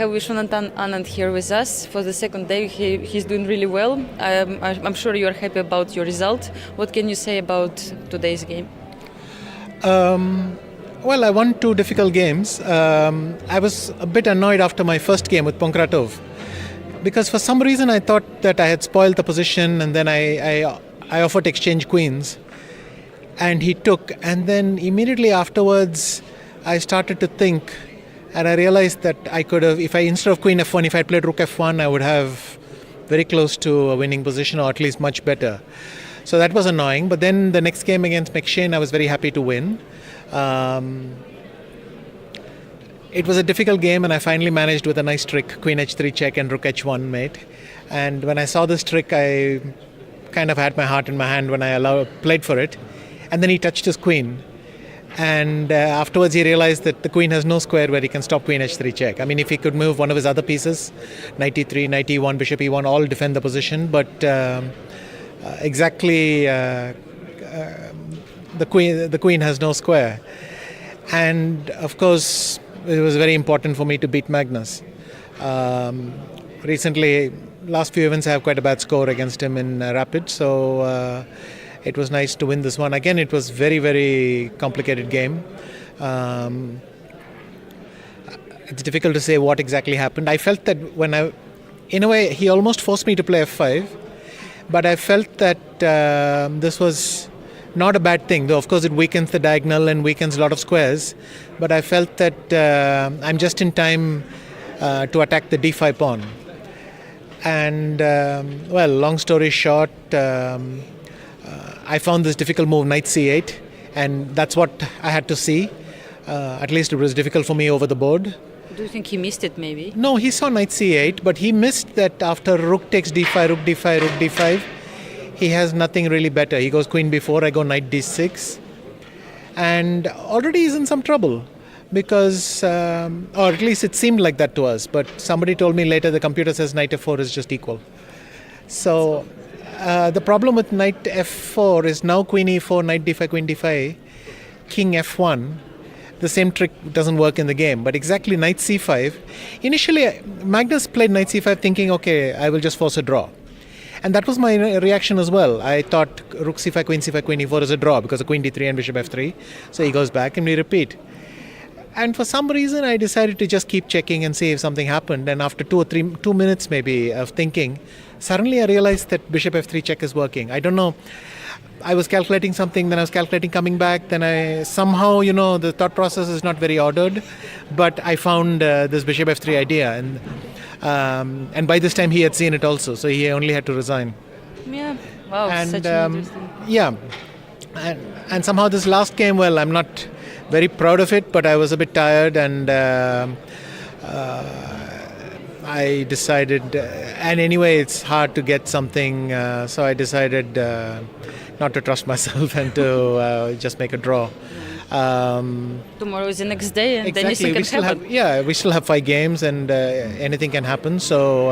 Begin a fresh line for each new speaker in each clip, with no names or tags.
have Viswanathan Anand here with us for the second day. He's doing really well. I'm sure you are happy about your result. What can you say about today's game?
Well, I won 2 difficult games. I was a bit annoyed after my first game with Pankratov because for some reason I thought that I had spoiled the position, and then I offered to exchange queens and he took, and then immediately afterwards I started to think, and I realized that I could have, if I, instead of queen f1, if I played rook f1, I would have very close to a winning position, or at least much better. So that was annoying. But then the next game against McShane, I was very happy to win. It was a difficult game, and I finally managed with a nice trick, queen h3 check and rook h1 mate. And when I saw this trick, I kind of had my heart in my hand when I played for it. And then he touched his queen. And afterwards he realized that the queen has no square where he can stop queen h3 check. I mean, if he could move one of his other pieces, knight e3, knight e1, bishop e1, all defend the position, but the queen has no square. And of course it was very important for me to beat Magnus. Recently, last few events I have quite a bad score against him in Rapid, so it was nice to win this one. Again, it was very, very complicated game. It's difficult to say what exactly happened. I felt that in a way, he almost forced me to play f5, but I felt that this was not a bad thing, though of course it weakens the diagonal and weakens a lot of squares, but I felt that I'm just in time to attack the d5 pawn. And well, long story short, I found this difficult move, knight c8, and that's what I had to see. At least it was difficult for me over the board.
Do you think he missed it maybe?
No, he saw knight c8, but he missed that after rook takes d5, rook d5, rook d5, he has nothing really better. He goes queen b4, I go knight d6, and already he's in some trouble because, or at least it seemed like that to us, but somebody told me later the computer says knight f4 is just equal. So the problem with knight f4 is now queen e4, knight d5, queen d5, king f1. The same trick doesn't work in the game, but exactly knight c5. Initially, Magnus played knight c5 thinking, okay, I will just force a draw. And that was my reaction as well. I thought rook c5, queen e4 is a draw because of queen d3 and bishop f3. So he goes back and we repeat. And for some reason, I decided to just keep checking and see if something happened. And after 2 minutes maybe of thinking, suddenly I realized that bishop f3 check is working. I don't know. I was calculating something, then I was calculating coming back. Then I somehow, the thought process is not very ordered. But I found this bishop f3 idea. And by this time he had seen it also. So he only had to resign.
Yeah. Wow,
and,
such an interesting...
Yeah. And somehow this last game, well, I'm not very proud of it, but I was a bit tired, and I decided, and anyway it's hard to get something, so I decided not to trust myself and to just make a draw.
Tomorrow is the next day, and
exactly,
anything can happen.
We still have 5 games, and anything can happen, so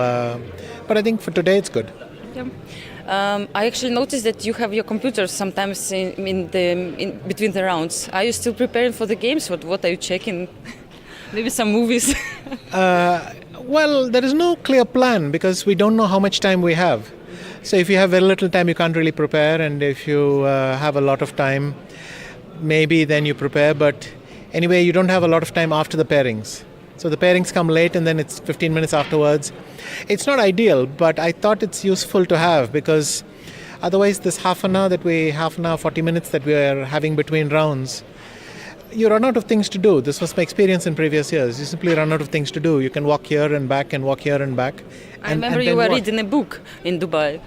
but I think for today it's good.
Yeah. I actually noticed that you have your computer sometimes in between the rounds. Are you still preparing for the games? What are you checking? Maybe some movies?
Well, there is no clear plan because we don't know how much time we have. So if you have very little time, you can't really prepare. And if you have a lot of time, maybe then you prepare. But anyway, you don't have a lot of time after the pairings. So the pairings come late and then it's 15 minutes afterwards. It's not ideal, but I thought it's useful to have because otherwise this half an hour, 40 minutes that we are having between rounds, you run out of things to do. This was my experience in previous years. You simply run out of things to do. You can walk here and back and walk here and back.
I remember you were reading a book in Dubai.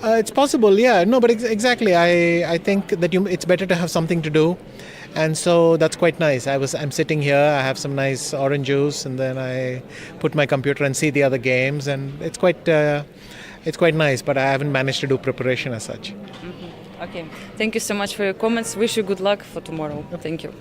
It's possible, yeah. No, but exactly. I think that it's better to have something to do. And so that's quite nice. I'm sitting here, I have some nice orange juice, and then I put my computer and see the other games, and it's quite nice, but I haven't managed to do preparation as such.
Mm-hmm. Okay. Thank you so much for your comments. Wish you good luck for tomorrow. Thank you.